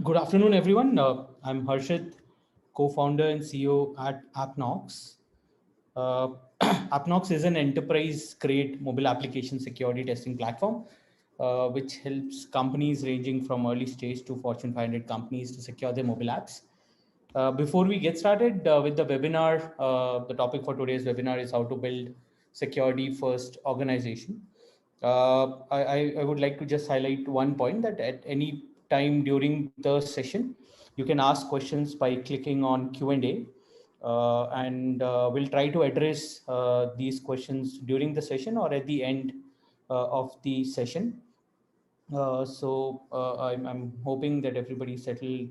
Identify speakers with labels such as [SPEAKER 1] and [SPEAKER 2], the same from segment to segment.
[SPEAKER 1] Good afternoon, everyone. I'm Harshit, co-founder and CEO at AppNox. Uh, AppNox is an enterprise-grade mobile application security testing platform, which helps companies ranging from early stage to Fortune 500 companies to secure their mobile apps. Before we get started with the webinar, the topic for today's webinar is how to build security-first organization. I would like to just highlight one point that at any time during the session, you can ask questions by clicking on Q&A, and we'll try to address these questions during the session or at the end of the session. I'm hoping that everybody settled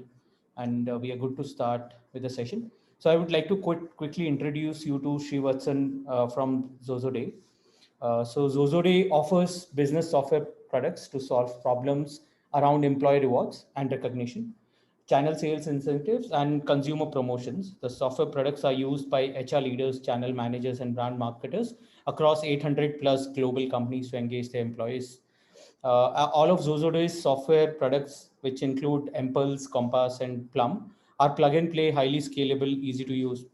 [SPEAKER 1] and we are good to start with the session. So I would like to quickly introduce you to Srivatsan from Zozoday. So Zozoday offers business software products to solve problems around employee rewards and recognition, channel sales incentives, and consumer promotions. The software products are used by HR leaders, channel managers, and brand marketers across 800 plus global companies to engage their employees. All of Zozoday's software products, which include Impulse, Compass, and Plum, are plug and play, highly scalable, easy to use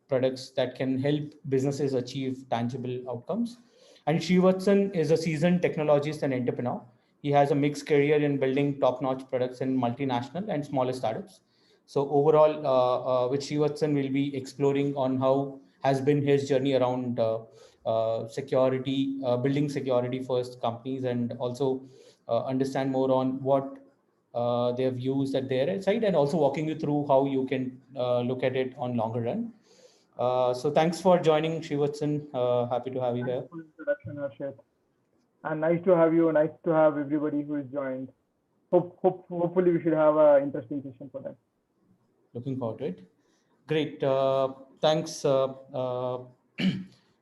[SPEAKER 1] products that can help businesses achieve tangible outcomes. And Srivatsan is a seasoned technologist and entrepreneur. He has a mixed career in building top-notch products in multinational and smaller startups. So overall, with Srivatsan, we'll be exploring on how has been his journey around security, building security first companies, and also understand more on what they have used at their side, and also walking you through how you can look at it on longer run. So thanks for joining, Srivatsan. Happy to have you
[SPEAKER 2] Thanks
[SPEAKER 1] here.
[SPEAKER 2] for the introduction, Harshit. And nice to have you. Nice to have everybody who is joined. Hopefully, we should have an interesting session for that.
[SPEAKER 1] Looking forward to it. Great. Thanks,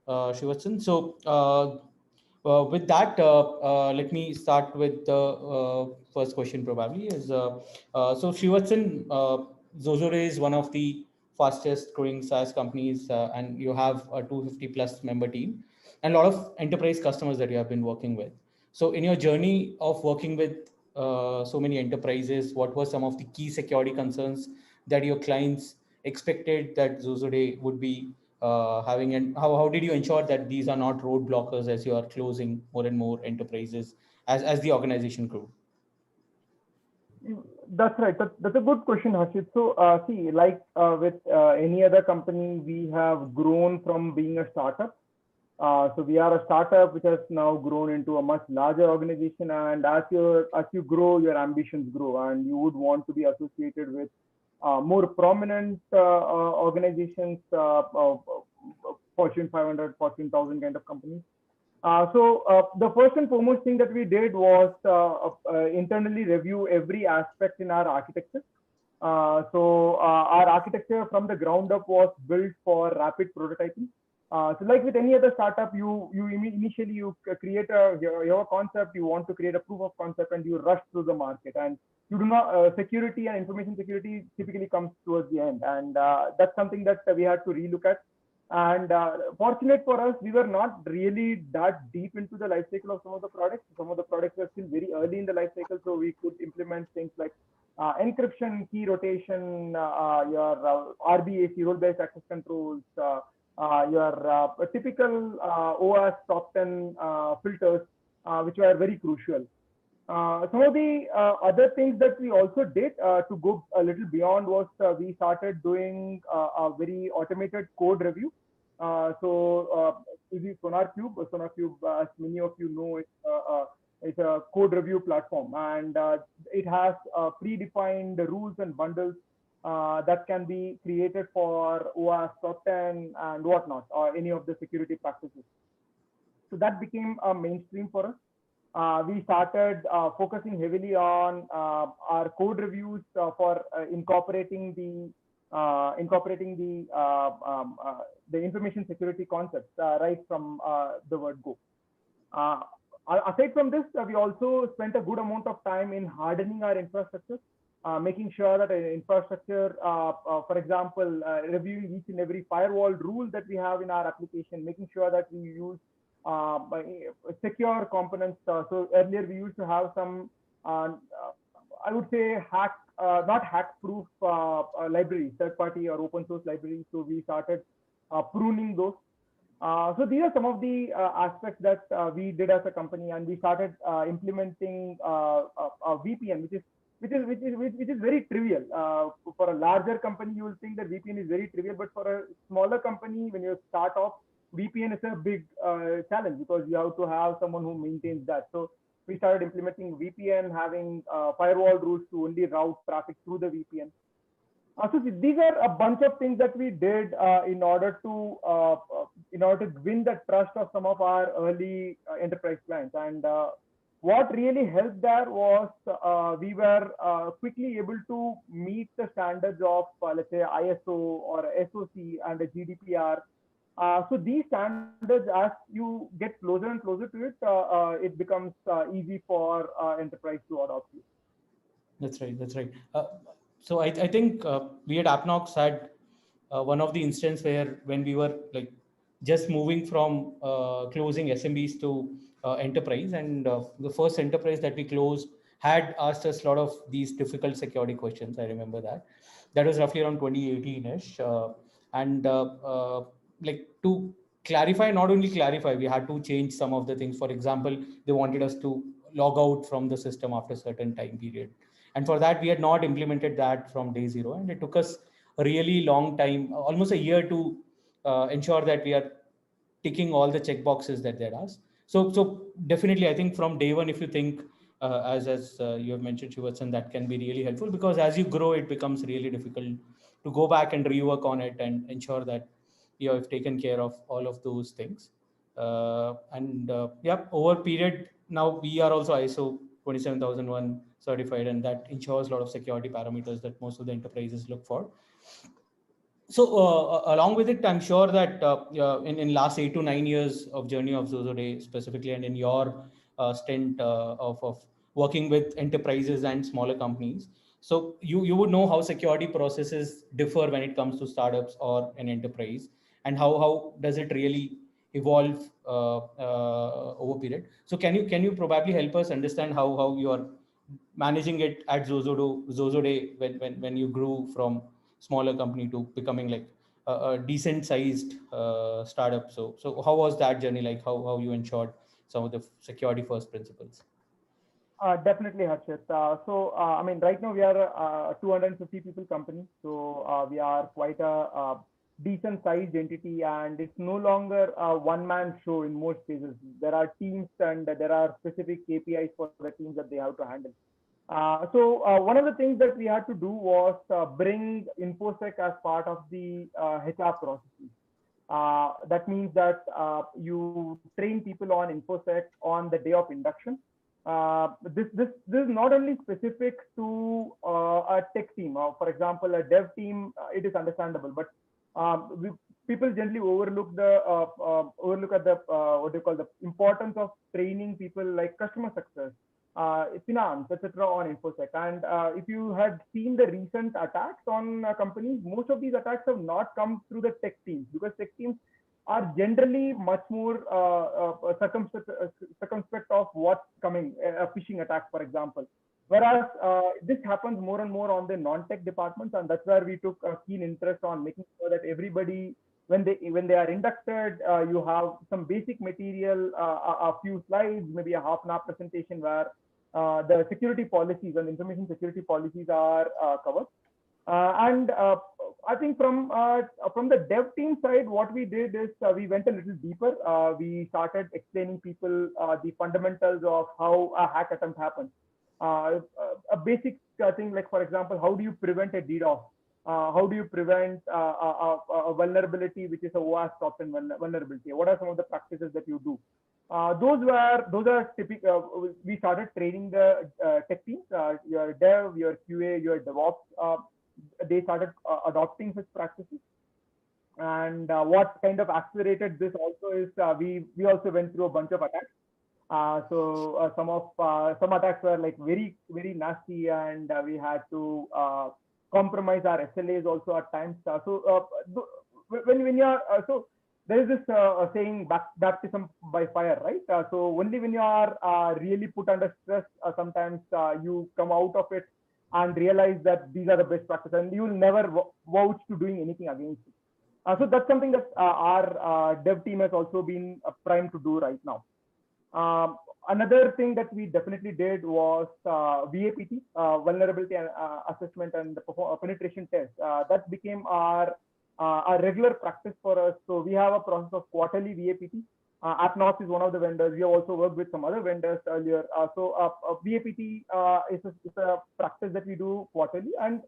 [SPEAKER 1] Srivatsan. So with that, let me start with the first question. Probably is so Srivatsan. Zozore is one of the fastest growing SaaS companies, and you have a 250 plus member team and a lot of enterprise customers that you have been working with. So in your journey of working with so many enterprises, what were some of the key security concerns that your clients expected that Zozode would be having, and how did you ensure that these are not roadblockers as you are closing more and more enterprises as the organization grew?
[SPEAKER 2] That's right. That's a good question, Harshit. So, see, like with any other company, we have grown from being a startup. So we are a startup which has now grown into a much larger organization. And as you grow, your ambitions grow, and you would want to be associated with more prominent organizations, Fortune 500, Fortune 1000 kind of companies. The first and foremost thing that we did was internally review every aspect in our architecture. Our architecture from the ground up was built for rapid prototyping. So like with any other startup, initially you create your concept, you want to create a proof of concept, and you rush through the market. And you do not security and information security typically comes towards the end, and that's something that we had to relook at. And fortunate for us, we were not really that deep into the life cycle of some of the products. Some of the products were still very early in the life cycle, so we could implement things like encryption, key rotation, your RBAC, role-based access controls, your typical OS top 10 filters, which were very crucial. Some of the other things that we also did to go a little beyond was we started doing a very automated code review. This is SonarQube. SonarQube, as many of you know, it's a code review platform, and it has predefined rules and bundles that can be created for OWASP top 10 and whatnot, or any of the security practices. So that became a mainstream for us. We started focusing heavily on our code reviews for incorporating the information security concepts right from the word go. Aside from this, we also spent a good amount of time in hardening our infrastructure, making sure that infrastructure, for example, reviewing each and every firewall rule that we have in our application, making sure that we use secure components. So earlier we used to have some I would say not hack-proof libraries, third-party or open-source libraries. So we started pruning those. So these are some of the aspects that we did as a company, and we started implementing a VPN, which is very trivial. For a larger company, you will think that VPN is very trivial, but for a smaller company, when you start off, VPN is a big challenge because you have to have someone who maintains that. So we started implementing VPN, having firewall rules to only route traffic through the VPN. So these are a bunch of things that we did in order to win the trust of some of our early enterprise clients. And what really helped there was we were quickly able to meet the standards of let's say ISO or SOC and the GDPR. So these standards, as you get closer and closer to it, it becomes easy for enterprise to adopt you.
[SPEAKER 1] That's right. That's right. So I think we at Appnox had one of the instances where when we were like just moving from closing SMBs to enterprise, and the first enterprise that we closed had asked us a lot of these difficult security questions. I remember that. That was roughly around 2018-ish. And like to clarify, not only clarify, we had to change some of the things. For example, they wanted us to log out from the system after a certain time period. And for that, we had not implemented that from day zero. And it took us a really long time, almost a year, to ensure that we are ticking all the check boxes that they're asked. So definitely, I think from day one, if you think as you have mentioned, Shivardhan, that can be really helpful, because as you grow, it becomes really difficult to go back and rework on it and ensure that you have taken care of all of those things. Yeah, over period, now we are also ISO 27001 certified, and that ensures a lot of security parameters that most of the enterprises look for. So along with it, I'm sure that in last 8 to 9 years of journey of Zozo specifically, and in your stint of working with enterprises and smaller companies, so you would know how security processes differ when it comes to startups or an enterprise, and how does it really evolve over period. So can you probably help us understand how you are managing it at Zozo Day when you grew from smaller company to becoming like a decent sized startup? So how was that journey like? How you ensured some of the security first principles?
[SPEAKER 2] Definitely, Harshit. I mean, right now we are a 250 people company, so we are quite a decent sized entity, and it's no longer a one man show in most cases. There are teams and there are specific KPIs for the teams that they have to handle. One of the things that we had to do was bring InfoSec as part of the HR processes. That means that you train people on InfoSec on the day of induction. This is not only specific to a tech team. For example, a dev team, it is understandable, but people generally overlook at the what do you call the importance of training people like customer success, finance, etc. on InfoSec. And if you had seen the recent attacks on companies, most of these attacks have not come through the tech teams, because tech teams are generally much more circumspect of what's coming, a phishing attack, for example. Whereas this happens more and more on the non-tech departments, and that's where we took a keen interest on making sure that everybody, when they are inducted, you have some basic material, a few slides, maybe a half an hour presentation where the security policies and information security policies are covered. And I think from the dev team side, what we did is we went a little deeper. We started explaining people the fundamentals of how a hack attempt happens. A basic thing, like for example, how do you prevent a DDoS? How do you prevent a vulnerability which is a OWASP top-10 vulnerability? What are some of the practices that you do? Those are typical. We started training the tech teams, your dev, your QA, your DevOps. They started adopting such practices. And what kind of accelerated this also is we also went through a bunch of attacks. Some attacks were like very very nasty, and we had to compromise our SLAs also at times. When you are there is this saying, baptism by fire, right? So only when you are really put under stress, sometimes you come out of it and realize that these are the best practices, and you will never vouch to doing anything against it. So that's something that our dev team has also been primed to do right now. Another thing that we definitely did was VAPT, vulnerability assessment and penetration test. That became our regular practice for us. So we have a process of quarterly VAPT. AppNorth is one of the vendors. We have also worked with some other vendors earlier. VAPT is a practice that we do quarterly, and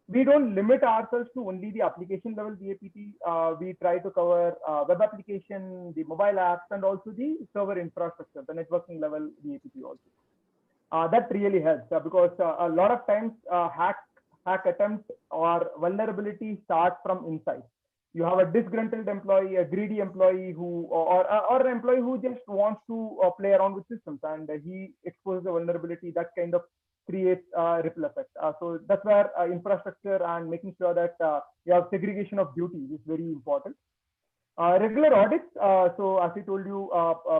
[SPEAKER 2] we don't limit ourselves to only the application level VAPT. We try to cover web application, the mobile apps, and also the server infrastructure, the networking level VAPT also. That really helps because a lot of times hack attempts or vulnerability start from inside. You have a disgruntled employee, a greedy employee or an employee who just wants to play around with systems, and he exposes a vulnerability that kind of creates a ripple effect. So that's where infrastructure and making sure that you have segregation of duties is very important. Regular audits. So as I told you,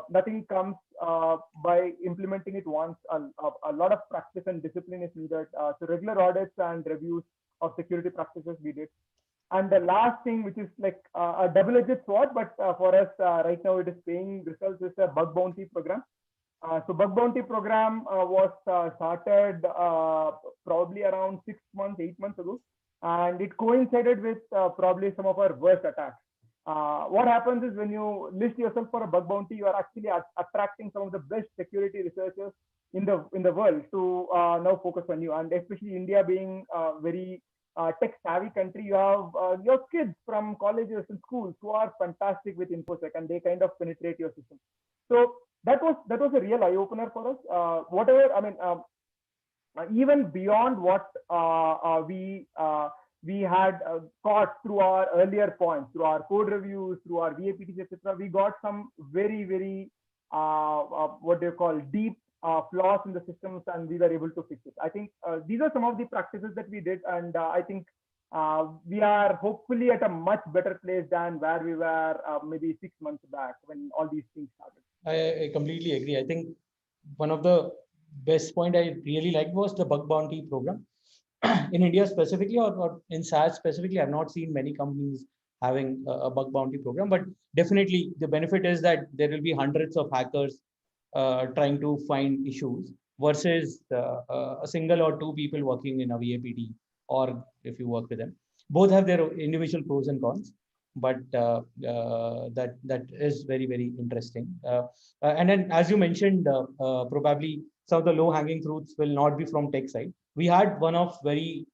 [SPEAKER 2] nothing comes by implementing it once. A lot of practice and discipline is needed. So regular audits and reviews of security practices we did. And the last thing, which is like a double-edged sword, but for us right now it is paying results, is a bug bounty program. So bug bounty program was started probably around 6 months, 8 months ago, and it coincided with probably some of our worst attacks. What happens is when you list yourself for a bug bounty, you are actually attracting some of the best security researchers in the world to now focus on you. And especially India being a very tech savvy country, you have your kids from colleges and schools who are fantastic with InfoSec, and they kind of penetrate your system. So that was a real eye opener for us. Whatever, I mean, even beyond what we had got through our earlier points, through our code reviews, through our VAPTs, etc. We got some very, very what do you call deep flaws in the systems, and we were able to fix it. I think these are some of the practices that we did, and I think we are hopefully at a much better place than where we were maybe 6 months back when all these things started.
[SPEAKER 1] I completely agree. I think one of the best point I really liked was the bug bounty program. In India specifically, or in SaaS specifically, I've not seen many companies having a bug bounty program, but definitely the benefit is that there will be hundreds of hackers trying to find issues versus a single or two people working in a VAPT, or if you work with them. Both have their individual pros and cons, but that is very, very interesting. And then, as you mentioned, probably some of the low-hanging fruits will not be from tech side. We had one of very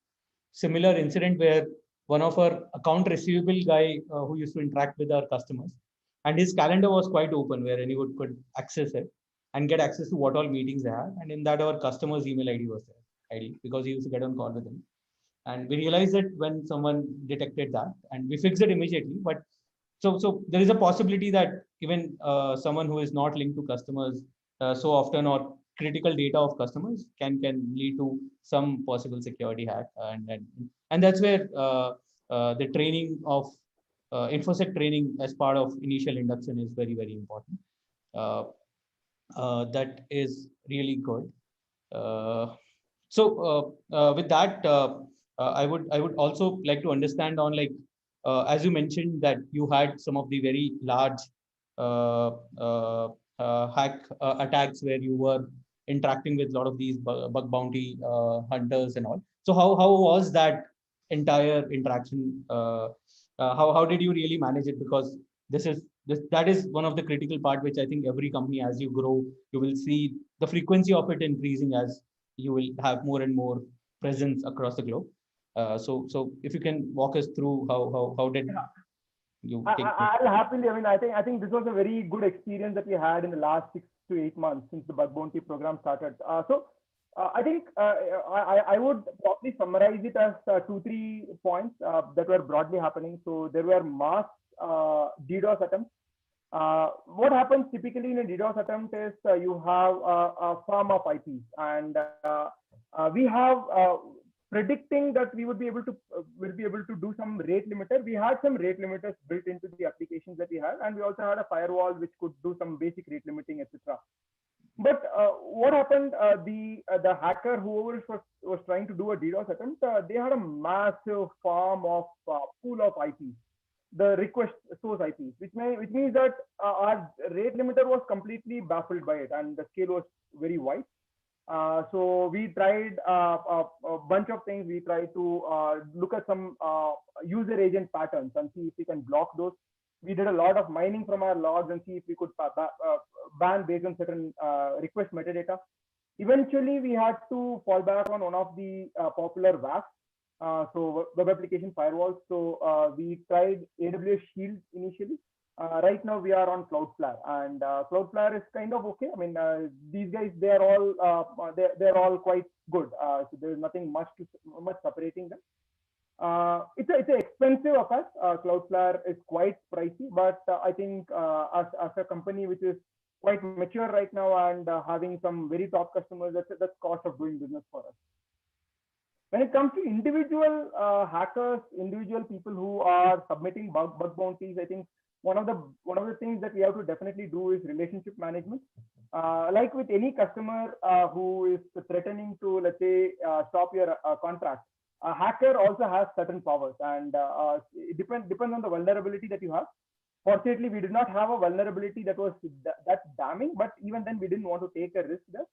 [SPEAKER 1] similar incident where one of our account receivable guy who used to interact with our customers, and his calendar was quite open where anyone could access it and get access to what all meetings they had. And in that, our customer's email ID was there, because he used to get on call with them. And we realized that when someone detected that, and we fixed it immediately. But so there is a possibility that even someone who is not linked to customers so often, or critical data of customers can lead to some possible security hack, and that's where the training of InfoSec training as part of initial induction is very, very important. That is really good. So with that, I would also like to understand on, like, as you mentioned that you had some of the very large hack attacks where you were interacting with a lot of these bug bounty hunters and all. So how was that entire interaction? How did you really manage it? Because that is one of the critical part, which I think every company, as you grow, you will see the frequency of it increasing as you will have more and more presence across the globe. So if you can walk us through how did you take it?
[SPEAKER 2] I'll happily. I mean, I think this was a very good experience that we had in the last 6 to 8 months since the bug bounty program started. I think I would probably summarize it as 2-3 points that were broadly happening. So there were mass DDoS attempts. What happens typically in a DDoS attempt is you have a farm of IPs, and we have predicting that we would be able to do some rate limiter. We had some rate limiters built into the applications that we had, and we also had a firewall which could do some basic rate limiting, etc. But what happened? The hacker, whoever was trying to do a DDoS attempt, they had a massive farm of pool of IPs, the request source IPs, which means that our rate limiter was completely baffled by it, and the scale was very wide. So we tried a bunch of things. We tried to look at some user agent patterns and see if we can block those. We did a lot of mining from our logs and see if we could ban based on certain request metadata. Eventually, we had to fall back on one of the popular WAFs, so web application firewalls. So we tried AWS Shield initially. Right now we are on Cloudflare, and Cloudflare is kind of okay. I mean, these guys, they're all quite good. So there's nothing much separating them. It's an expensive affair. Cloudflare is quite pricey, but I think as a company which is quite mature right now and having some very top customers, that's cost of doing business for us. When it comes to individual hackers, individual people who are submitting bug bounties, I think one of the things that we have to definitely do is relationship management. Like with any customer who is threatening to, let's say, stop your contract, a hacker also has certain powers, and it depends on the vulnerability that you have. Fortunately, we did not have a vulnerability that was that damning, but even then, we didn't want to take a risk there.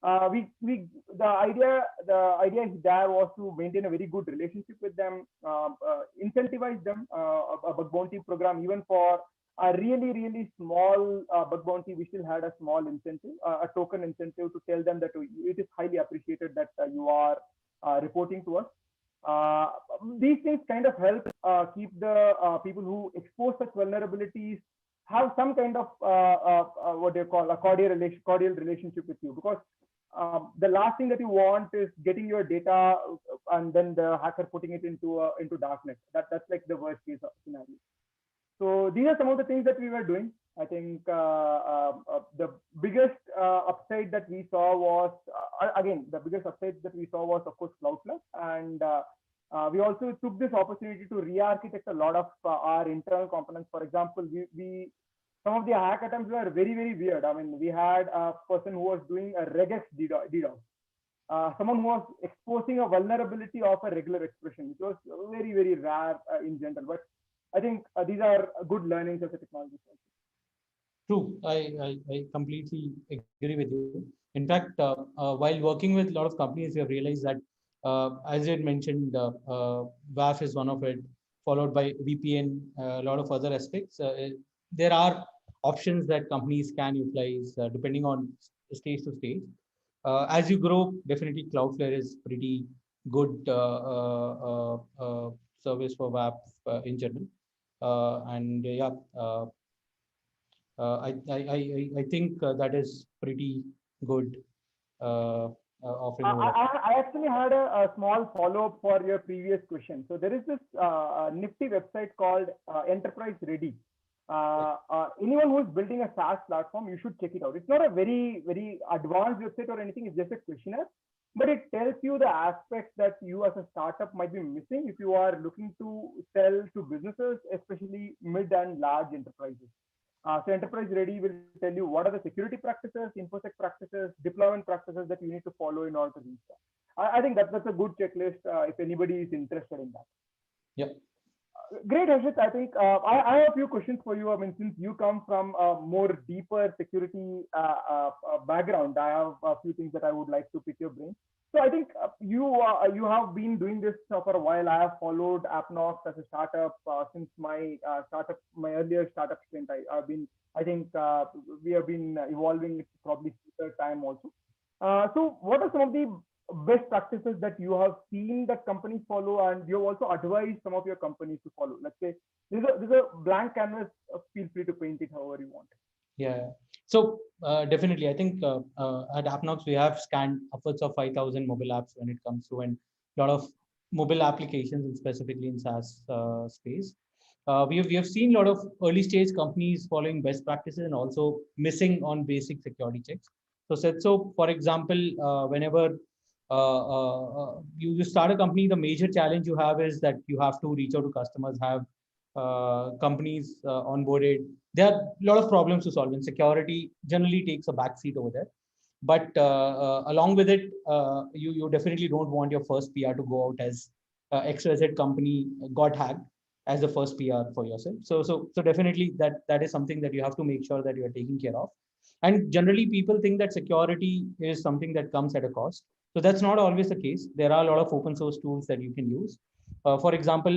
[SPEAKER 2] The idea there was to maintain a very good relationship with them, incentivize them, a bug bounty program. Even for a really small bug bounty, we still had a small incentive, a token incentive, to tell them that it is highly appreciated that you are reporting to us. These things kind of help keep the people who expose such vulnerabilities have some kind of what they call a cordial relationship with you, because the last thing that you want is getting your data and then the hacker putting it into darknet. That's like the worst case scenario. So these are some of the things that we were doing. I think the biggest upside that we saw was of course Cloudflare, and we also took this opportunity to re-architect a lot of our internal components. For example, some of the hack attempts were very weird. I mean, we had a person who was doing a regex DDoS, someone who was exposing a vulnerability of a regular expression, which was very rare in general. But I think these are good learnings of the technology.
[SPEAKER 1] True, I completely agree with you. In fact, while working with a lot of companies, we have realized that, as you had mentioned, WAF is one of it, followed by VPN, a lot of other aspects. There are options that companies can utilize depending on stage to stage. As you grow, definitely Cloudflare is pretty good service for WAF in general. And yeah, I think that is pretty good offering.
[SPEAKER 2] I actually had a small follow-up for your previous question. So there is this nifty website called Enterprise Ready. Anyone who is building a SaaS platform, you should check it out. It's not a very advanced website or anything. It's just a questionnaire, but it tells you the aspects that you as a startup might be missing if you are looking to sell to businesses, especially mid and large enterprises. So Enterprise Ready will tell you what are the security practices, InfoSec practices, deployment practices that you need to follow in order to reach that. I think that's a good checklist if anybody is interested in that.
[SPEAKER 1] Yep.
[SPEAKER 2] Great, Harshit. I think I have a few questions for you. I mean, since you come from a more deeper security background, I have a few things that I would like to pick your brain. So I think you have been doing this for a while. I have followed Appnox as a startup since my earlier startup stint. I think we have been evolving probably third time also. So what are some of the best practices that you have seen that companies follow, and you have also advised some of your companies to follow? Let's say there's a blank canvas. Feel free to paint it however you want.
[SPEAKER 1] Yeah. So definitely, I think at Appnox we have scanned upwards of 5,000 mobile apps when it comes to, and a lot of mobile applications, and specifically in SaaS space. We have seen a lot of early stage companies following best practices and also missing on basic security checks. So for example, whenever you start a company, the major challenge you have is that you have to reach out to customers, have companies onboarded. There are a lot of problems to solve, and security generally takes a backseat over there. But along with it, you definitely don't want your first PR to go out as XYZ company got hacked as the first PR for yourself. So definitely that is something that you have to make sure that you are taking care of. And generally, people think that security is something that comes at a cost. So that's not always the case. There are a lot of open source tools that you can use. For example,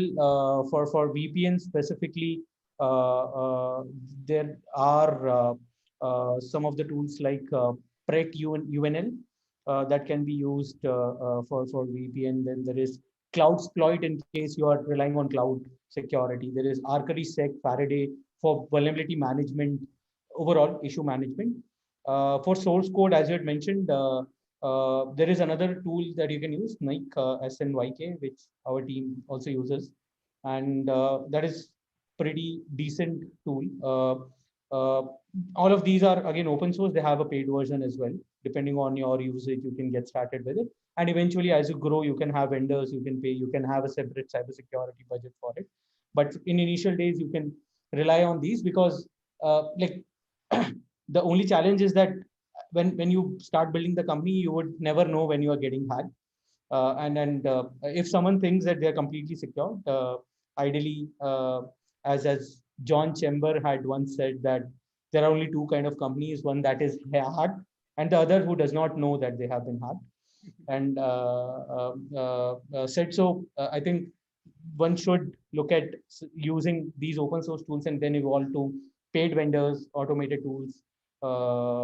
[SPEAKER 1] for VPN specifically, there are some of the tools like Pret UNL that can be used for VPN. Then there is CloudSploit in case you are relying on cloud security. There is Arcari Sec Faraday for vulnerability management, overall issue management. For source code, as you had mentioned, there is another tool that you can use, Nyk, SNYK, which our team also uses, and that is pretty decent tool. All of these are again open source. They have a paid version as well. Depending on your usage, you can get started with it. And eventually, as you grow, you can have vendors, you can pay, you can have a separate cybersecurity budget for it. But in initial days, you can rely on these because like the only challenge is that when you start building the company, you would never know when you are getting hacked. And if someone thinks that they're completely secure, ideally, as John Chember had once said, that there are only two kind of companies: one that is hacked, and the other who does not know that they have been hacked. And said so. I think one should look at using these open source tools and then evolve to paid vendors, automated tools,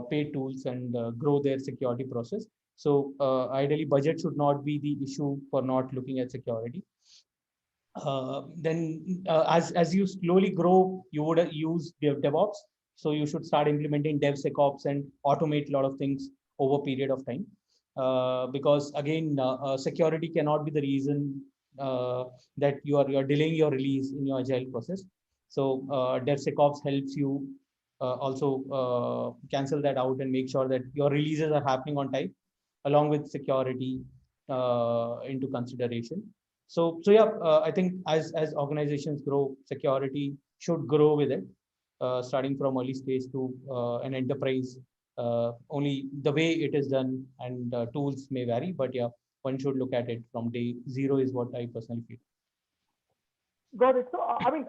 [SPEAKER 1] paid tools, and grow their security process. So ideally, budget should not be the issue for not looking at security. Then as you slowly grow, you would use DevOps. So you should start implementing DevSecOps and automate a lot of things over a period of time. Because again, security cannot be the reason that you are delaying your release in your agile process. So DevSecOps helps you also cancel that out and make sure that your releases are happening on time, along with security into consideration. So yeah, I think as organizations grow, security should grow with it, starting from early stage to an enterprise. Only the way it is done and tools may vary, but yeah, one should look at it from day zero is what I personally feel.
[SPEAKER 2] Got it. So, I mean,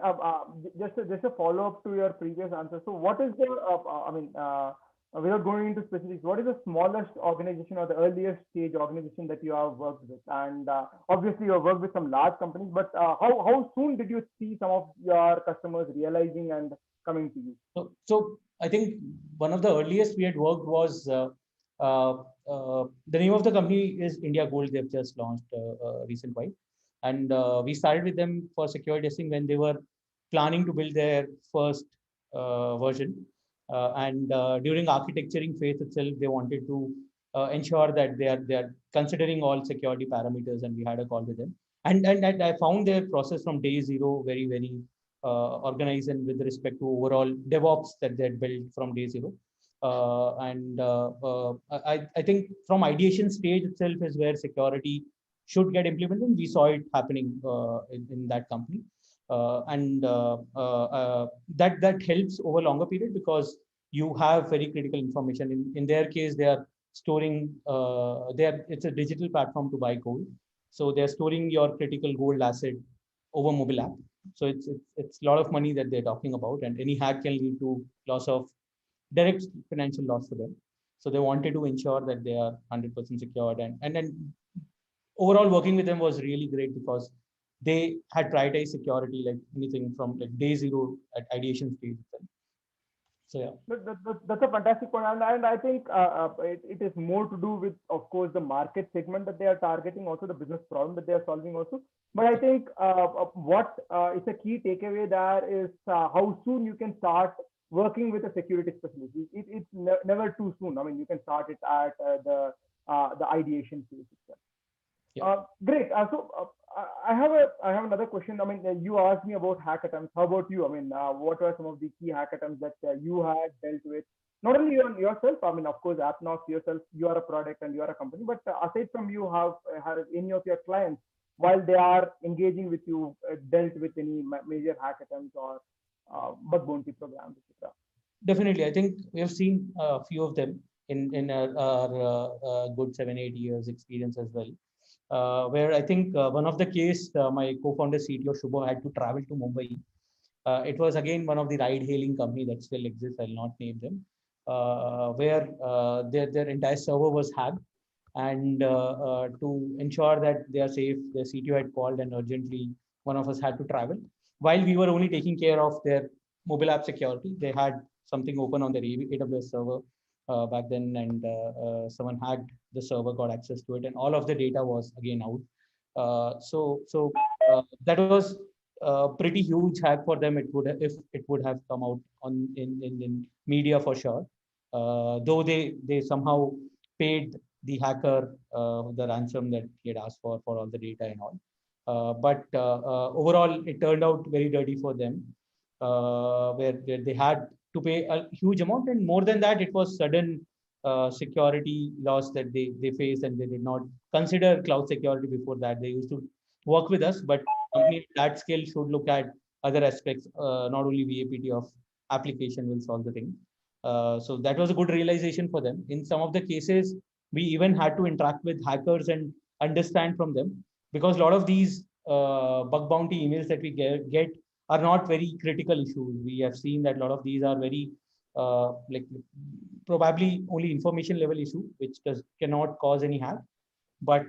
[SPEAKER 2] just a follow-up to your previous answer. So, what is the, without going into specifics, what is the smallest organization or the earliest stage organization that you have worked with? And obviously, you have worked with some large companies, but how soon did you see some of your customers realizing and coming to you?
[SPEAKER 1] So I think one of the earliest we had worked was the name of the company is India Gold. They've just launched recent while. And we started with them for security testing when they were planning to build their first version. And during architecturing phase itself, they wanted to ensure that they are considering all security parameters, and we had a call with them. And I found their process from day zero very organized and with respect to overall DevOps that they had built from day zero. I think from ideation stage itself is where security should get implemented. We saw it happening in that company. That helps over longer period because you have very critical information. In their case, they are storing, it's a digital platform to buy gold. So they're storing your critical gold asset over mobile app. So it's a lot of money that they're talking about, and any hack can lead to loss of direct financial loss for them. So they wanted to ensure that they are 100% secured, and then overall working with them was really great because they had prioritized security like anything from like day zero at ideation stage. So yeah,
[SPEAKER 2] that's a fantastic point, and I think it is more to do with, of course, the market segment that they are targeting, also the business problem that they are solving, also. But I think what is a key takeaway there is how soon you can start working with a security specialist. It's never too soon. I mean, you can start it at the ideation phase itself.
[SPEAKER 1] Yeah.
[SPEAKER 2] Great. I have another question. I mean, you asked me about hack attempts. How about you? I mean, what were some of the key hack attempts that you had dealt with? not only you yourself, I mean, of course, AppNox yourself, you are a product and you are a company, but aside from you, have any of your clients, while they are engaging with you, dealt with any major hack attempts or bug bounty programs, etc.?
[SPEAKER 1] Definitely, I think we have seen a few of them in our good 7-8 years experience as well. Where I think one of the case, my co-founder CTO Shubho had to travel to Mumbai. It was again one of the ride-hailing company that still exists. I'll not name them, where their entire server was hacked, and to ensure that they are safe, the CTO had called, and urgently one of us had to travel. While we were only taking care of their mobile app security, they had something open on their AWS server back then, and someone hacked the server, got access to it, and all of the data was again out. So that was a pretty huge hack for them. It would, if it would have come out on in media for sure. Though they somehow paid the hacker the ransom that he had asked for all the data and all. But overall, it turned out very dirty for them, where they had to pay a huge amount, and more than that, it was sudden security loss that they faced, and they did not consider cloud security before that. They used to work with us, but company that scale should look at other aspects. Not only VAPT of application will solve the thing. So that was a good realization for them. In some of the cases, we even had to interact with hackers and understand from them, because a lot of these bug bounty emails that we get are not very critical issues. We have seen that a lot of these are very like probably only information level issue, which cannot cause any hack. But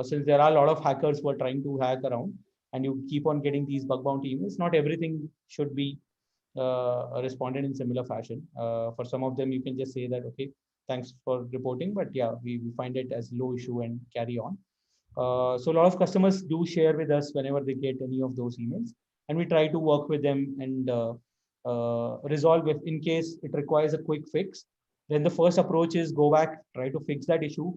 [SPEAKER 1] since there are a lot of hackers who are trying to hack around, and you keep on getting these bug bounty emails, not everything should be responded in similar fashion. For some of them, you can just say that, okay, thanks for reporting, but yeah, we find it as low issue and carry on. So a lot of customers do share with us whenever they get any of those emails, and we try to work with them and resolve it. In case it requires a quick fix, then the first approach is go back, try to fix that issue.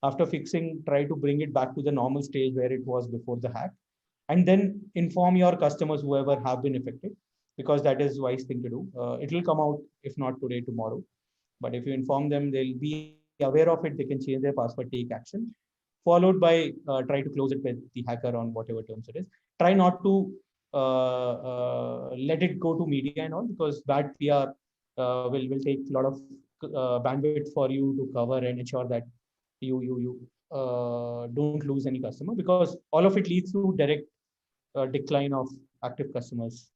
[SPEAKER 1] After fixing, try to bring it back to the normal stage where it was before the hack, and then inform your customers, whoever have been affected, because that is wise thing to do. It will come out, if not today, tomorrow. But if you inform them, they'll be aware of it. They can change their password, take action, followed by try to close it with the hacker on whatever terms it is. Try not to let it go to media and all, because bad PR will take a lot of bandwidth for you to cover and ensure that you don't lose any customer, because all of it leads to direct decline of active customers.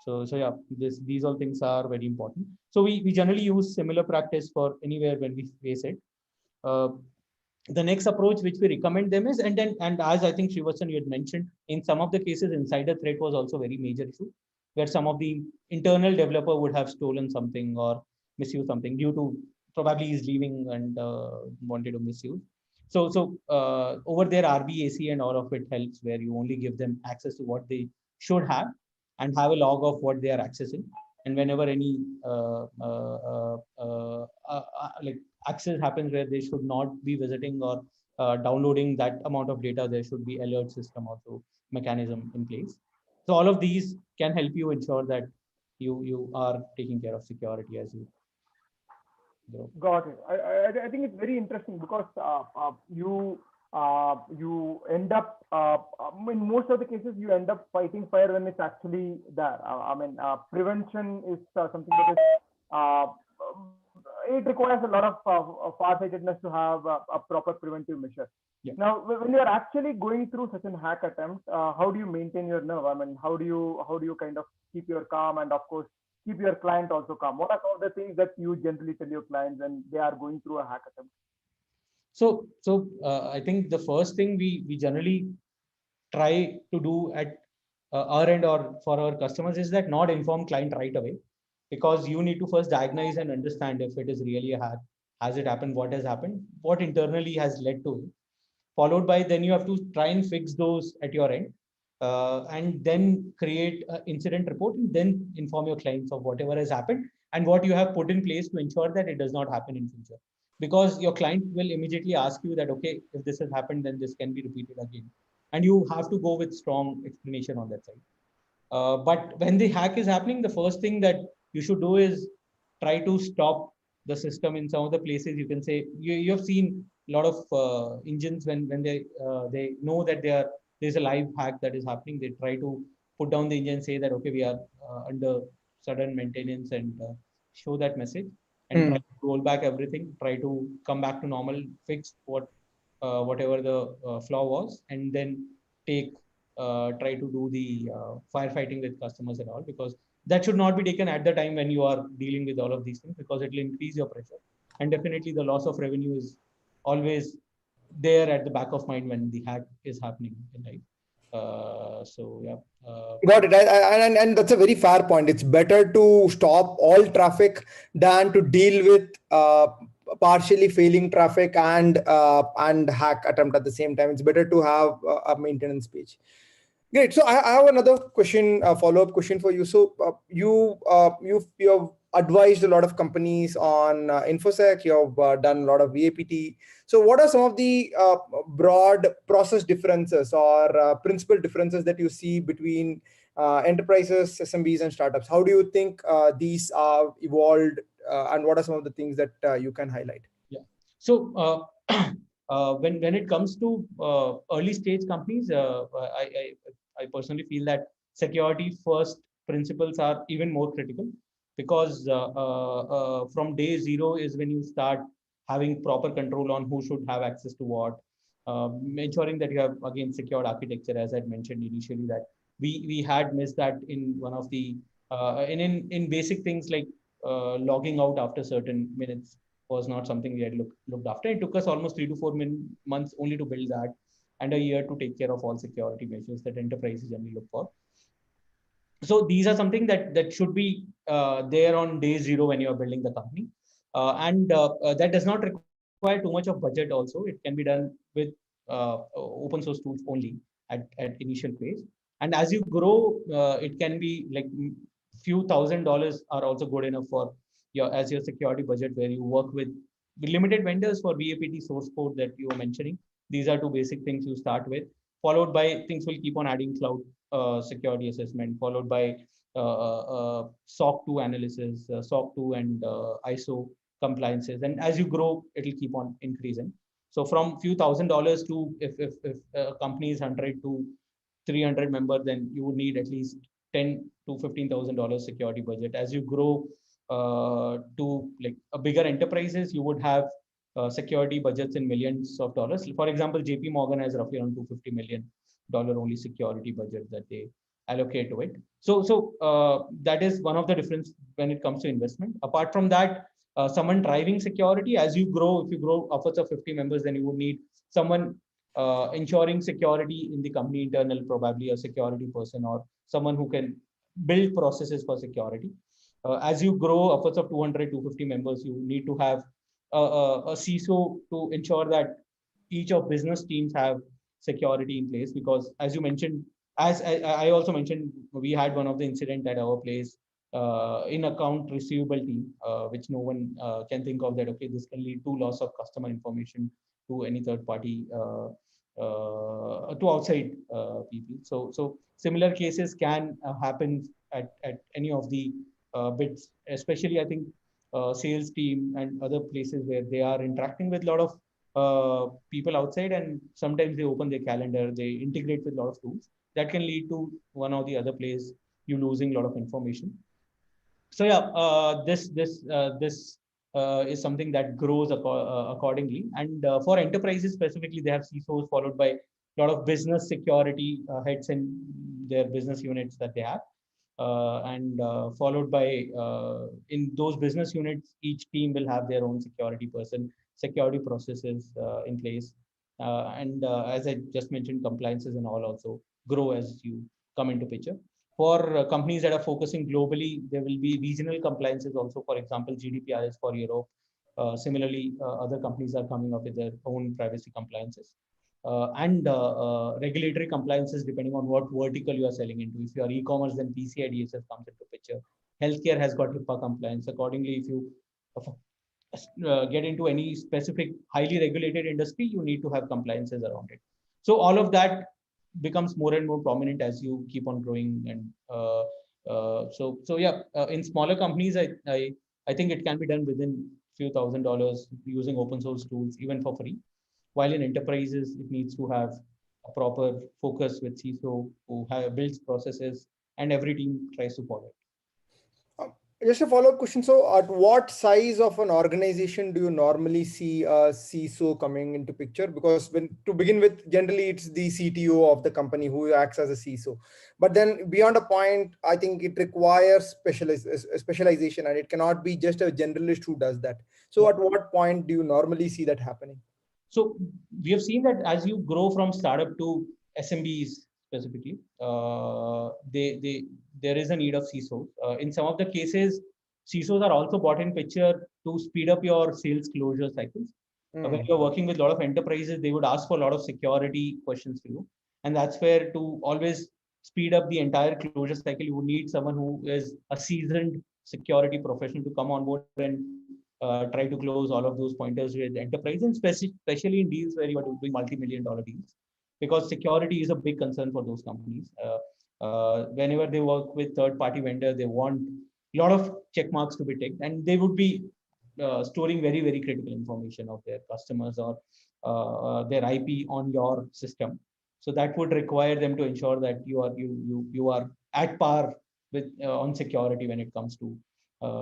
[SPEAKER 1] So yeah, these all things are very important. So we generally use similar practice for anywhere when we face it. Uh, the next approach which we recommend them is, and as I think Srivatsan you had mentioned, in some of the cases, insider threat was also very major issue, where some of the internal developer would have stolen something or misused something due to probably he's leaving and wanted to misuse. So over there, RBAC and all of it helps, where you only give them access to what they should have and have a log of what they are accessing. And whenever any like access happens where they should not be visiting or downloading that amount of data, there should be alert system also mechanism in place. So all of these can help you ensure that you are taking care of security as you grow.
[SPEAKER 2] Got it. I think it's very interesting because you end up in most of the cases you end up fighting fire when it's actually there. I mean, prevention is something that is it requires a lot of farsightedness to have a proper preventive measure.
[SPEAKER 1] Yeah.
[SPEAKER 2] Now, when you are actually going through such a hack attempt, how do you maintain your nerve? I mean, how do you kind of keep your calm and of course keep your client also calm? What are some of the things that you generally tell your clients when they are going through a hack attempt?
[SPEAKER 1] So I think the first thing we generally try to do at our end or for our customers is that not inform client right away, because you need to first diagnose and understand if it is really a hack. Has it happened? What has happened? What internally has led to it? Followed by, then you have to try and fix those at your end, and then create an incident report, and then inform your clients of whatever has happened and what you have put in place to ensure that it does not happen in future. Because your client will immediately ask you that, okay, if this has happened, then this can be repeated again, and you have to go with strong explanation on that side. But when the hack is happening, the first thing that you should do is try to stop the system in some of the places. You can say you have seen a lot of engines when they know that there's a live hack that is happening. They try to put down the engine, say that okay, we are under sudden maintenance, and show that message, and try to roll back everything, try to come back to normal, fix whatever the flaw was, and then take try to do the firefighting with customers and all, because that should not be taken at the time when you are dealing with all of these things, because it will increase your pressure, and definitely the loss of revenue is always there at the back of mind when the hack is happening in life. So yeah.
[SPEAKER 3] Got it. And that's a very fair point. It's better to stop all traffic than to deal with partially failing traffic and hack attempt at the same time. It's better to have a maintenance page. Great. So I have another question, a follow-up question for you. So you've advised a lot of companies on InfoSec. You've done a lot of VAPT. So what are some of the broad process differences or principal differences that you see between enterprises, SMBs, and startups? How do you think these are evolved, and what are some of the things that you can highlight?
[SPEAKER 1] Yeah. So when it comes to early stage companies, I personally feel that security first principles are even more critical, because from day zero is when you start having proper control on who should have access to what, ensuring that you have again secured architecture, as I mentioned initially, that we had missed that in one of the in basic things like logging out after certain minutes was not something we had looked after. It took us almost 3 to 4 months only to build that, and a year to take care of all security measures that enterprises generally look for. So these are something that should be there on day zero when you are building the company, and that does not require too much of budget. Also, it can be done with open source tools only at initial phase. And as you grow, it can be like few $1,000s are also good enough for your security budget, where you work with limited vendors for VAPT source code that you were mentioning. These are two basic things you start with, followed by things will keep on adding cloud security assessment, followed by SOC 2 analysis, SOC 2 and ISO compliances. And as you grow, it will keep on increasing. So from few $1,000s to if a company is 100 to 300 members, then you would need at least $10,000 to $15,000 security budget. As you grow to like a bigger enterprises, you would have security budgets in millions of dollars. For example, JP Morgan has roughly around $250 million only security budget that they allocate to it. So that is one of the difference when it comes to investment. Apart from that, someone driving security, as you grow, if you grow upwards of 50 members, then you would need someone ensuring security in the company internal, probably a security person or someone who can build processes for security. As you grow upwards of 200 to 50 members, you need to have a CISO to ensure that each of business teams have security in place, because as you mentioned, as I also mentioned, we had one of the incident at our place in account receivable team, which no one can think of that, okay, this can lead to loss of customer information to any third party, to outside people. So similar cases can happen at any of the bits, especially I think sales team and other places where they are interacting with a lot of people outside, and sometimes they open their calendar, they integrate with a lot of tools that can lead to one or the other place you losing a lot of information. So yeah, this is something that grows accordingly. And for enterprises specifically, they have CISOs, followed by a lot of business security heads in their business units that they have. And followed by in those business units, each team will have their own security person, security processes in place. And as I just mentioned, compliances and all also grow as you come into picture. For companies that are focusing globally, there will be regional compliances also. For example, GDPR is for Europe. Similarly, other companies are coming up with their own privacy compliances. And regulatory compliances depending on what vertical you are selling into. If you are e-commerce, then PCI DSS comes into picture. Healthcare has got HIPAA compliance. Accordingly, if you get into any specific highly regulated industry, you need to have compliances around it. So all of that becomes more and more prominent as you keep on growing. And so yeah, in smaller companies, I think it can be done within few $1,000 using open source tools, even for free. While in enterprises, it needs to have a proper focus with CISO who builds processes, and every team tries to follow it.
[SPEAKER 3] Just a follow-up question. So at what size of an organization do you normally see a CISO coming into picture? Because when to begin with, generally it's the CTO of the company who acts as a CISO. But then beyond a point, I think it requires specialization, and it cannot be just a generalist who does that. So at what point do you normally see that happening?
[SPEAKER 1] So we have seen that as you grow from startup to SMBs specifically, there is a need of CISOs. In some of the cases, CISOs are also brought in picture to speed up your sales closure cycles. When you're working with a lot of enterprises, they would ask for a lot of security questions for you. And that's where to always speed up the entire closure cycle, you would need someone who is a seasoned security professional to come on board and try to close all of those pointers with enterprise, and especially in deals where you are doing multi-million-dollar deals, because security is a big concern for those companies. Whenever they work with third-party vendors, they want a lot of check marks to be ticked, and they would be storing very, very critical information of their customers or their IP on your system. So that would require them to ensure that you are at par with on security when it comes to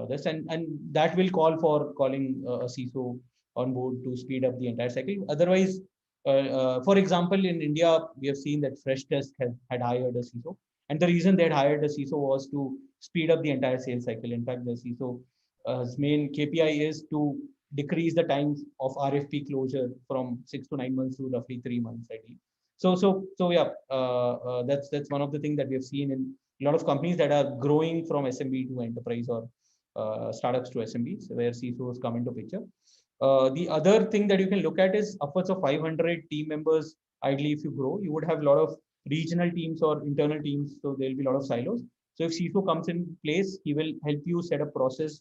[SPEAKER 1] this, and that will call for calling a CISO on board to speed up the entire cycle. Otherwise, for example, in India, we have seen that Freshdesk had hired a CISO, and the reason they had hired a CISO was to speed up the entire sales cycle. In fact, the CISO's main KPI is to decrease the time of RFP closure from 6 to 9 months to roughly 3 months, ideally. So yeah, that's one of the things that we have seen in a lot of companies that are growing from SMB to enterprise or startups to SMBs, where CISOs come into picture. The other thing that you can look at is upwards of 500 team members. Ideally, if you grow, you would have a lot of regional teams or internal teams, so there'll be a lot of silos. So if CISO comes in place, he will help you set a process,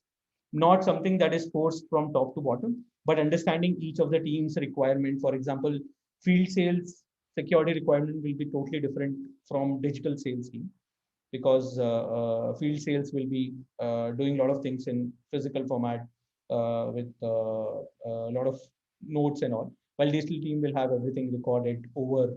[SPEAKER 1] not something that is forced from top to bottom, but understanding each of the team's requirement. For example, field sales security requirement will be totally different from digital sales team, because field sales will be doing a lot of things in physical format with a lot of notes and all, while digital team will have everything recorded over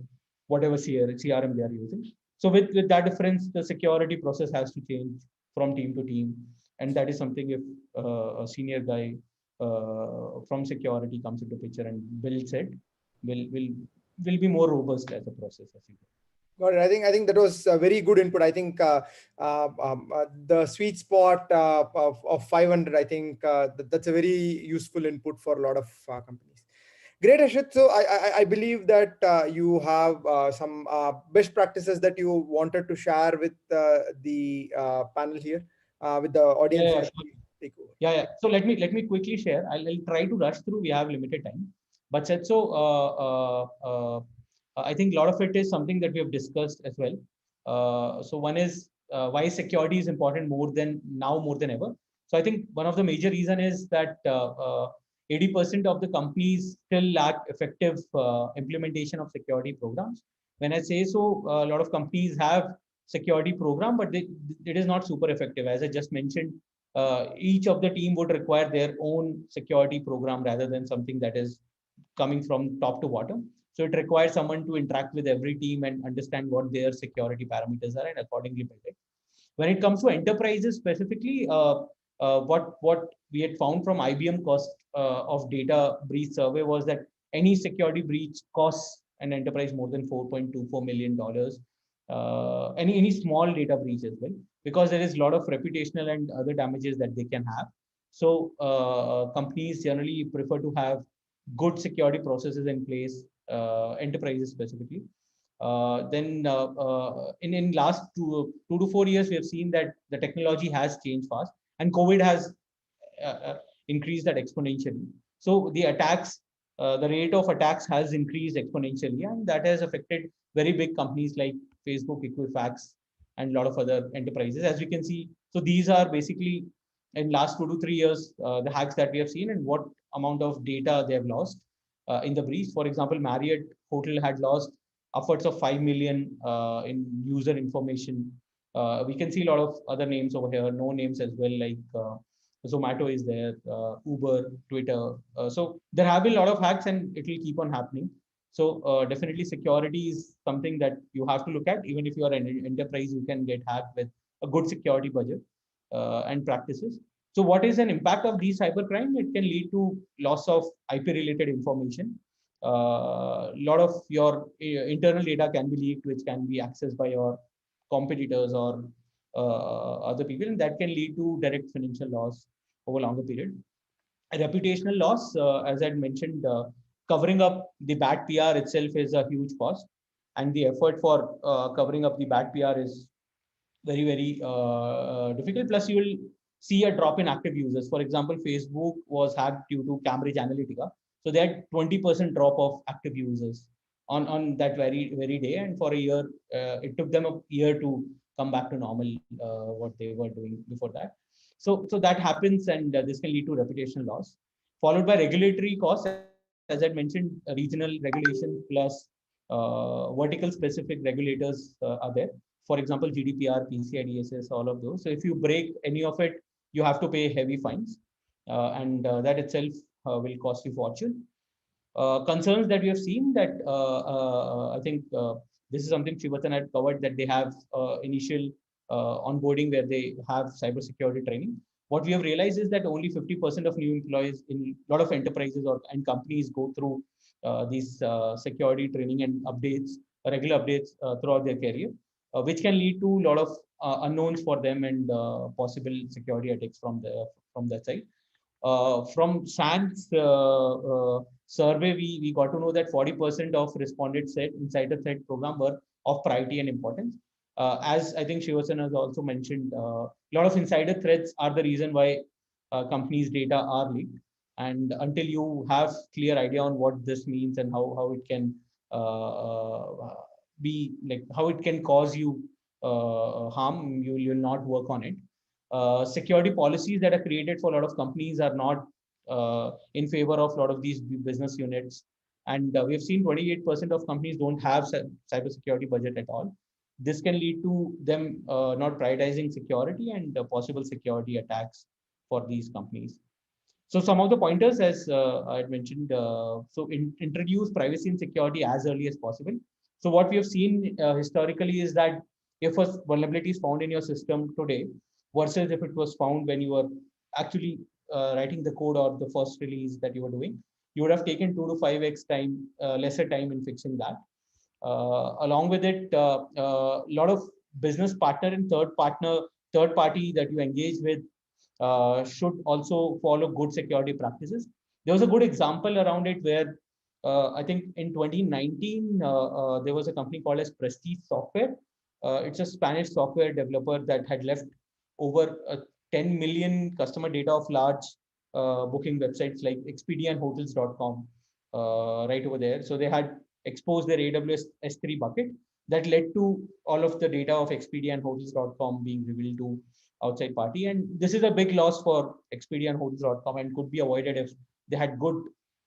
[SPEAKER 1] whatever CRM they are using. So with that difference, the security process has to change from team to team, and that is something if a senior guy from security comes into picture and builds it, will be more robust as a process.
[SPEAKER 3] Got it. I think that was a very good input. I think the sweet spot of 500, I think that's a very useful input for a lot of companies. Great, Harshit. So I believe that you have some best practices that you wanted to share with the panel here, with the audience.
[SPEAKER 1] Yeah, sure. Yeah. So let me quickly share. I'll try to rush through. We have limited time, but said so. I think a lot of it is something that we have discussed as well. So one is why security is important more than ever. So I think one of the major reason is that 80% of the companies still lack effective implementation of security programs. When I say so, a lot of companies have security program, but it is not super effective. As I just mentioned, each of the team would require their own security program rather than something that is coming from top to bottom. So it requires someone to interact with every team and understand what their security parameters are and accordingly build it. When it comes to enterprises specifically, what we had found from IBM cost of data breach survey was that any security breach costs an enterprise more than $4.24 million. Any small data breach as well, because there is a lot of reputational and other damages that they can have. So companies generally prefer to have good security processes in place, enterprises specifically. Then in last 2 to 4 years, we have seen that the technology has changed fast, and COVID has increased that exponentially. So the attacks, the rate of attacks has increased exponentially, and that has affected very big companies like Facebook, Equifax, and a lot of other enterprises, as we can see. So these are basically in last 2 to 3 years, the hacks that we have seen and what amount of data they have lost in the breach. For example, Marriott Hotel had lost upwards of 5 million in user information. We can see a lot of other names over here, no names as well, like Zomato is there, Uber, Twitter. So there have been a lot of hacks, and it will keep on happening. So definitely security is something that you have to look at. Even if you are an enterprise, you can get hacked with a good security budget and practices. So what is an impact of these cybercrime? It can lead to loss of IP related information. A lot of your internal data can be leaked, which can be accessed by your competitors or other people, and that can lead to direct financial loss over a longer period. A reputational loss, as I mentioned, covering up the bad PR itself is a huge cost, and the effort for covering up the bad PR is very difficult. Plus, you will see a drop in active users. For example, Facebook was hacked due to Cambridge Analytica, so they had 20% drop of active users on that very day, and for a year, it took them a year to come back to normal what they were doing before that. So that happens, and this can lead to reputational loss, followed by regulatory costs. As I mentioned, regional regulation plus vertical specific regulators are there. For example, GDPR, PCI DSS, all of those. So if you break any of it, you have to pay heavy fines, and that itself will cost you fortune. Concerns that we have seen that I think this is something Shrivatsan had covered, that they have initial onboarding where they have cybersecurity training. What we have realized is that only 50% of new employees in a lot of enterprises and companies go through these security training and updates, regular updates throughout their career, which can lead to a lot of unknowns for them and possible security attacks from that side. From SANS survey, we got to know that 40% of respondents said insider threat program were of priority and importance. As I think Shrivatsan has also mentioned, a lot of insider threats are the reason why companies' data are leaked. And until you have clear idea on what this means and how it can be like, how it can cause you harm, you will not work on it. Security policies that are created for a lot of companies are not in favor of a lot of these business units. And we have seen 28% of companies don't have cybersecurity budget at all. This can lead to them not prioritizing security and possible security attacks for these companies. So some of the pointers, as I had mentioned, introduce privacy and security as early as possible. So what we have seen historically is that if a vulnerability is found in your system today, versus if it was found when you were actually writing the code or the first release that you were doing, you would have taken 2 to 5x time, lesser time in fixing that. Along with it, a lot of business partner and third party that you engage with should also follow good security practices. There was a good example around it where I think in 2019, there was a company called as Prestige Software. It's a Spanish software developer that had left over 10 million customer data of large booking websites like Expedia and Hotels.com right over there. So they had exposed their AWS S3 bucket that led to all of the data of Expedia and Hotels.com being revealed to outside party. And this is a big loss for Expedia and Hotels.com and could be avoided if they had good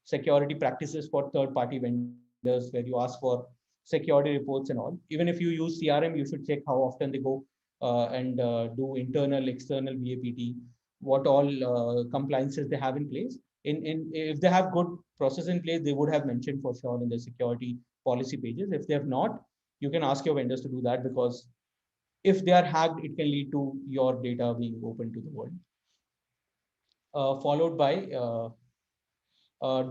[SPEAKER 1] security practices for third-party vendors where you ask for security reports and all. Even if you use CRM, you should check how often they go and do internal, external VAPT, what all compliances they have in place. If they have good process in place, they would have mentioned for sure in the security policy pages. If they have not, you can ask your vendors to do that, because if they are hacked, it can lead to your data being open to the world. Followed by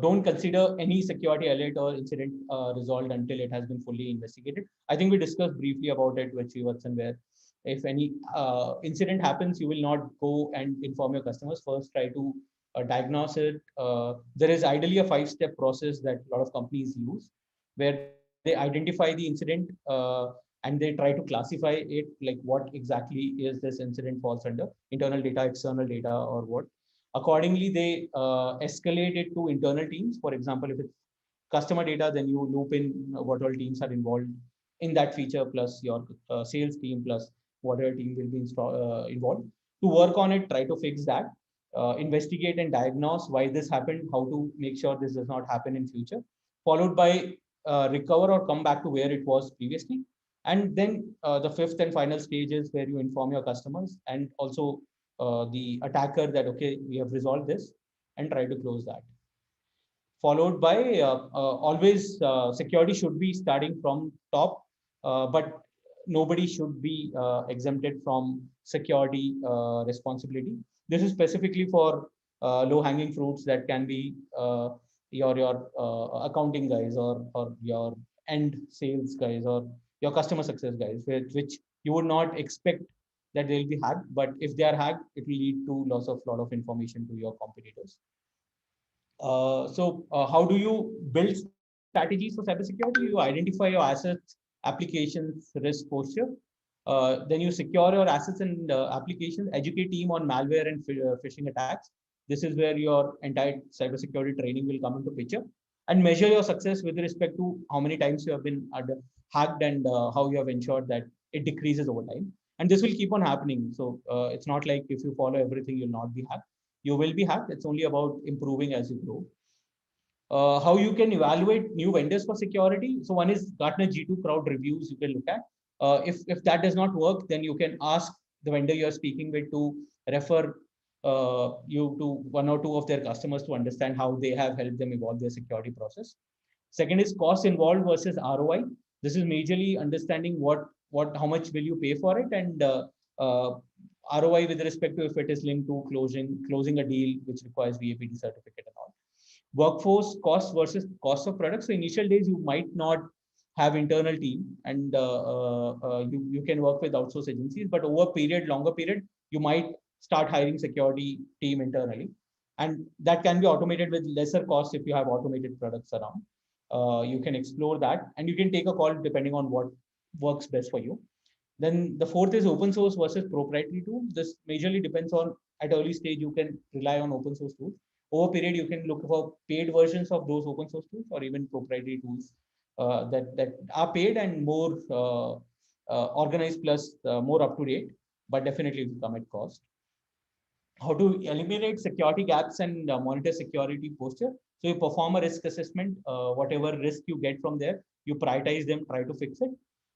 [SPEAKER 1] don't consider any security alert or incident resolved until it has been fully investigated. I think we discussed briefly about it with Shrivatsan, where if any incident happens, you will not go and inform your customers. First, try to diagnose it. There is ideally a 5-step process that a lot of companies use, where they identify the incident and they try to classify it, like what exactly is this incident falls under, internal data, external data, or what. Accordingly, they escalate it to internal teams. For example, if it's customer data, then you loop in what all teams are involved in that feature, plus your sales team, plus whatever team will be involved to work on it, try to fix that, investigate and diagnose why this happened, how to make sure this does not happen in future, followed by recover or come back to where it was previously. And then the 5th and final stage is where you inform your customers and also the attacker that, okay, we have resolved this, and try to close that. Followed by always security should be starting from top, but nobody should be exempted from security responsibility. This is specifically for low hanging fruits that can be your accounting guys, or your end sales guys, or your customer success guys, which you would not expect that they'll be hacked, but if they are hacked, it will lead to loss of lot of information to your competitors. How do you build strategies for cybersecurity? You identify your assets, applications, risk posture. Then you secure your assets and applications, educate team on malware and phishing attacks. This is where your entire cybersecurity training will come into picture, and measure your success with respect to how many times you have been hacked, and how you have ensured that it decreases over time. And this will keep on happening. So it's not like if you follow everything, you'll not be hacked. You will be hacked. It's only about improving as you grow. How you can evaluate new vendors for security. So one is Gartner G2 crowd reviews you can look at. If that does not work, then you can ask the vendor you're speaking with to refer you to one or two of their customers to understand how they have helped them evolve their security process. Second is cost involved versus ROI. This is majorly understanding how much will you pay for it, and ROI with respect to if it is linked to closing a deal which requires VAPD certificate and all. Workforce cost versus cost of products. So initial days you might not have internal team, and you can work with outsource agencies, but over longer period, you might start hiring security team internally, and that can be automated with lesser cost if you have automated products around. You can explore that, and you can take a call depending on what works best for you. Then the fourth is open source versus proprietary tools. This majorly depends on, at early stage, you can rely on open source tools. Over period, you can look for paid versions of those open source tools, or even proprietary tools that are paid and more organized, plus more up to date, but definitely will come at cost. How to eliminate security gaps and monitor security posture. So you perform a risk assessment, whatever risk you get from there, you prioritize them, try to fix it.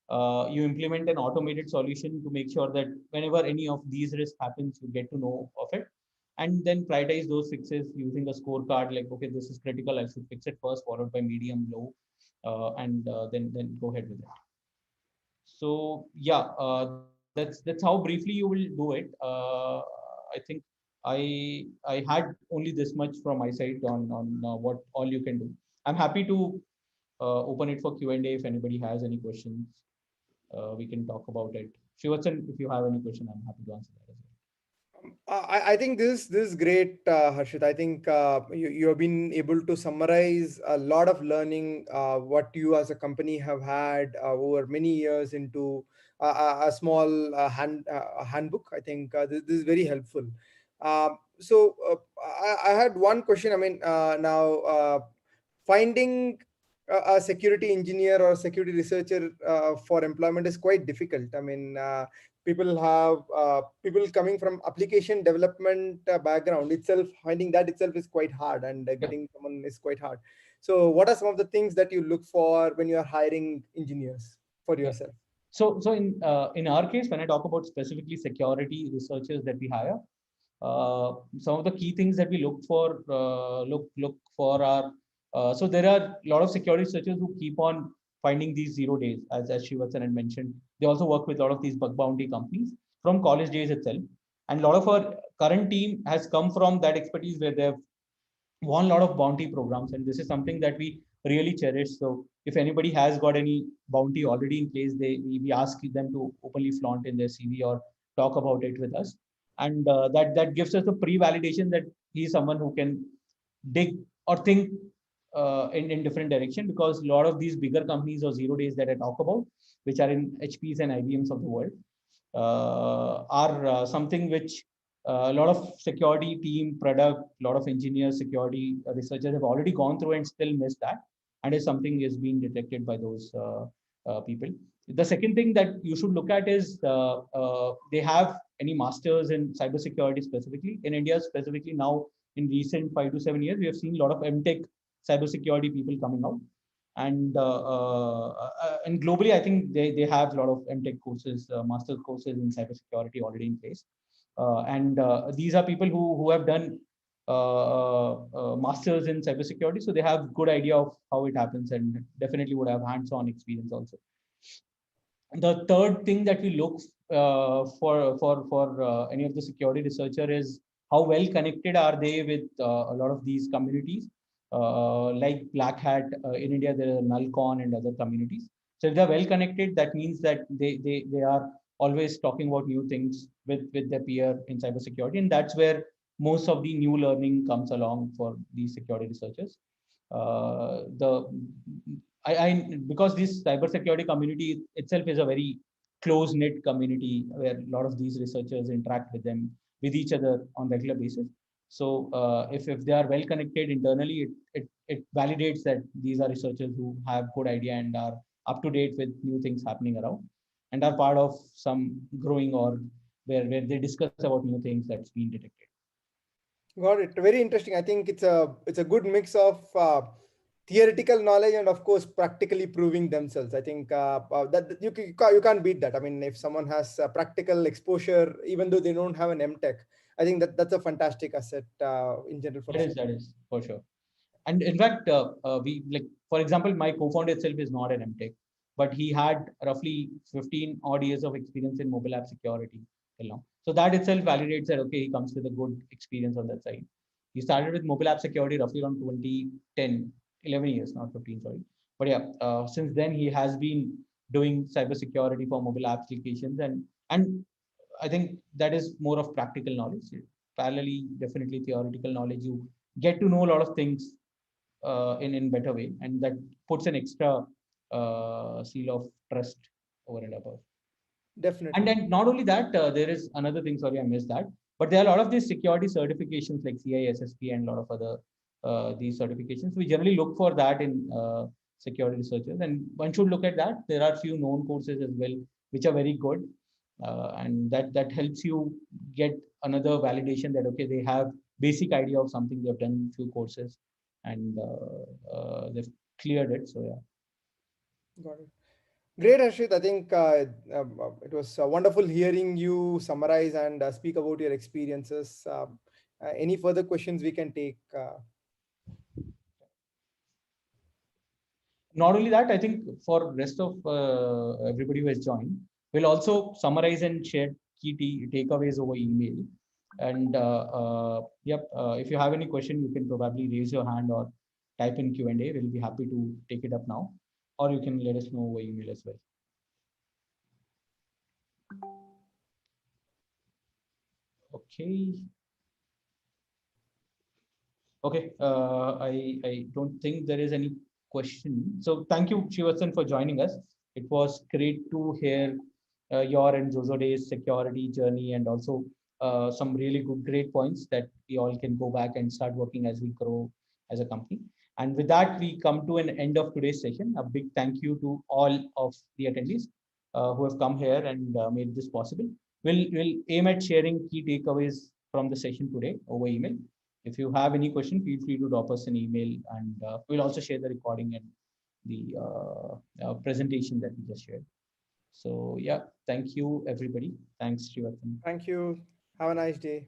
[SPEAKER 1] You implement an automated solution to make sure that whenever any of these risks happens, you get to know of it, and then prioritize those fixes using a scorecard, like, okay, this is critical, I should fix it first, followed by medium, low, and then go ahead with it. So yeah, that's how briefly you will do it. I think I had only this much from my side on what all you can do. I'm happy to open it for Q&A if anybody has any questions. We can talk about it. Shivatsan, if you have any question, I'm happy to answer that as well.
[SPEAKER 3] I think this is great, Harshit. I think you have been able to summarize a lot of learning what you as a company have had over many years into a small handbook. I think this is very helpful. I had one question. I mean, now finding a security engineer or security researcher for employment is quite difficult. I mean, people coming from application development background itself, finding that itself is quite hard, and getting someone is quite hard. So what are some of the things that you look for when you are hiring engineers for yourself?
[SPEAKER 1] So in our case, when I talk about specifically security researchers that we hire, some of the key things that we look for are so there are a lot of security researchers who keep on finding these 0 days, as Shivatsan had mentioned. They also work with a lot of these bug bounty companies from college days itself. And a lot of our current team has come from that expertise where they've won a lot of bounty programs. And this is something that we really cherish. So if anybody has got any bounty already in place, we ask them to openly flaunt in their CV or talk about it with us. And that gives us the pre-validation that he's someone who can dig or think in different direction, because a lot of these bigger companies or 0 days that I talk about, which are in HPs and IBMs of the world, are something which a lot of security team, product, a lot of engineers, security researchers have already gone through and still missed that. And if something is being detected by those people. The second thing that you should look at is they have any masters in cybersecurity specifically. In India specifically now, in recent 5 to 7 years, we have seen a lot of MTech cybersecurity people coming out. And globally, I think they have a lot of MTech courses, master courses in cybersecurity already in place. And these are people who have done masters in cybersecurity, so they have good idea of how it happens and definitely would have hands-on experience also. The third thing that we look for any of the security researcher is how well connected are they with a lot of these communities, like Black Hat in India. There are Nullcon and other communities. So if they're well connected, that means that they are always talking about new things with their peer in cybersecurity, and that's where most of the new learning comes along for these security researchers. The because this cybersecurity community itself is a very close knit community where a lot of these researchers interact with each other on regular basis. So if they are well connected internally, it validates that these are researchers who have good idea and are up to date with new things happening around and are part of some growing org where they discuss about new things that's been detected.
[SPEAKER 3] Got it. Very interesting. I think it's a good mix of theoretical knowledge and of course practically proving themselves. I think that you can't beat that. I mean, if someone has practical exposure, even though they don't have an MTech, I think that's a fantastic asset in general for
[SPEAKER 1] That is for sure. And in fact, we like, for example, my co-founder itself is not an MTech, but he had roughly 15 odd years of experience in mobile app security till now. So that itself validates that, okay, he comes with a good experience on that side. He started with mobile app security roughly around 2010, 11 years, not 15, sorry. But yeah, since then he has been doing cybersecurity for mobile applications, and I think that is more of practical knowledge. Parallelly, definitely theoretical knowledge. You get to know a lot of things in better way, and that puts an extra seal of trust over and above.
[SPEAKER 3] Definitely.
[SPEAKER 1] And then not only that, there is another thing. Sorry, I missed that. But there are a lot of these security certifications like CISSP and a lot of other these certifications. We generally look for that in security researchers, and one should look at that. There are few known courses as well, which are very good, and that helps you get another validation that okay, they have basic idea of something. They've done few courses, and they've cleared it. So yeah.
[SPEAKER 3] Got it. Great, Harshit. I think it was wonderful hearing you summarize and speak about your experiences. Any further questions we can take?
[SPEAKER 1] Not only that, I think for rest of everybody who has joined, we'll also summarize and share key takeaways over email. And yep, if you have any question, you can probably raise your hand or type in Q&A. We'll be happy to take it up now, or you can let us know over email as well. Okay. Okay, I don't think there is any question. So thank you, Shrivatsan, for joining us. It was great to hear your and Zozo Day's security journey, and also some really great points that we all can go back and start working as we grow as a company. And with that, we come to an end of today's session. A big thank you to all of the attendees who have come here and made this possible. We'll aim at sharing key takeaways from the session today over email. If you have any question, feel free to drop us an email, and we'll also share the recording and the presentation that we just shared. So yeah, thank you, everybody. Thanks, Srivatsan.
[SPEAKER 3] Thank you. Have a nice day.